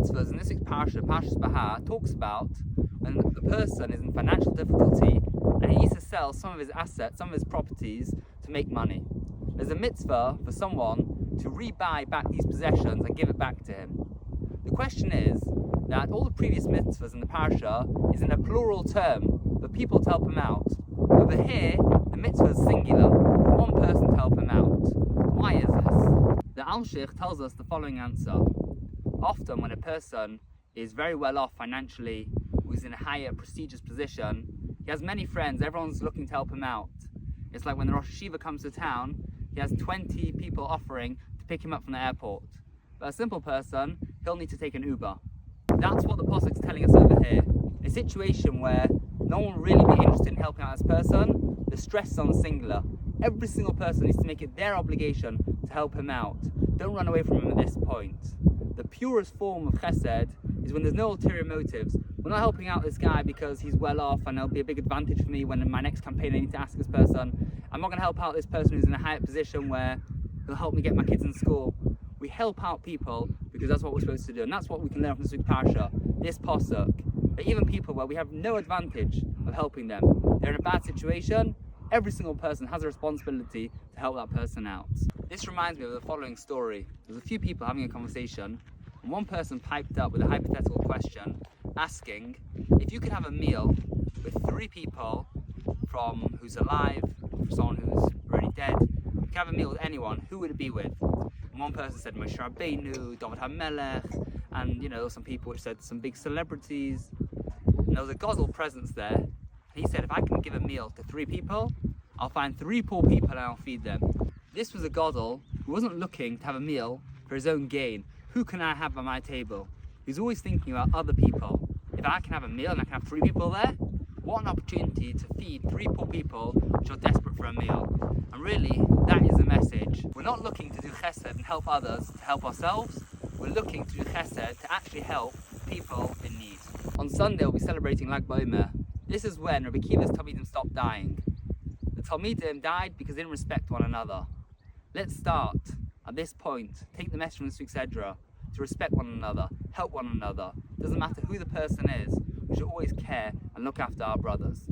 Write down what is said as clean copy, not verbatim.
mitzvahs in this week's parasha, Parashas Behar, talks about when the person is in financial difficulty and he needs to sell some of his assets, some of his properties to make money. There's a mitzvah for someone to rebuy back these possessions and give it back to him. The question is that all the previous mitzvahs in the parasha is in a plural term for people to help him out. Over here, the mitzvah is singular, one person to help him out. Why is this? The Alshich tells us the following answer. Often when a person is very well off financially, who's in a higher prestigious position, he has many friends, everyone's looking to help him out. It's like when the Rosh Yeshiva comes to town, he has 20 people offering to pick him up from the airport. But a simple person, he'll need to take an Uber. That's what the Pasuk's telling us over here. A situation where no one will really be interested in helping out this person, the stress is on the singular. Every single person needs to make it their obligation to help him out. Don't run away from him at this point. The purest form of chesed is when there's no ulterior motives. We're not helping out this guy because he's well off and it'll be a big advantage for me when in my next campaign I need to ask this person. I'm not going to help out this person who's in a higher position where he'll help me get my kids in school. We help out people because that's what we're supposed to do, and that's what we can learn from this week's parasha, this pasuk. That even people where we have no advantage of helping them, they're in a bad situation, every single person has a responsibility to help that person out. This reminds me of the following story. There's a few people having a conversation, and one person piped up with a hypothetical question, asking if you could have a meal with 3 people from who's alive, someone who's already dead. You could have a meal with anyone, who would it be with? And one person said Moshe Rabbeinu, David HaMelech, and some people which said some big celebrities. And there was a Gozel presence there, and he said if I can give a meal to 3 people, I'll find 3 poor people and I'll feed them. This was a Gozel who wasn't looking to have a meal for his own gain. Who can I have at my table? He's always thinking about other people. If I can have a meal and I can have 3 people there, what an opportunity to feed 3 poor people which are desperate for a meal. And really, that is the message. We're not looking to do chesed and help others to help ourselves. We're looking to do chesed to actually help people in need. On Sunday, we'll be celebrating Lag BaOmer. This is when Rabbi Akiva's Talmidim stopped dying. The Talmidim died because they didn't respect one another. Let's start at this point, take the message from this week's Edra, to respect one another, help one another. Doesn't matter who the person is, we should always care and look after our brothers.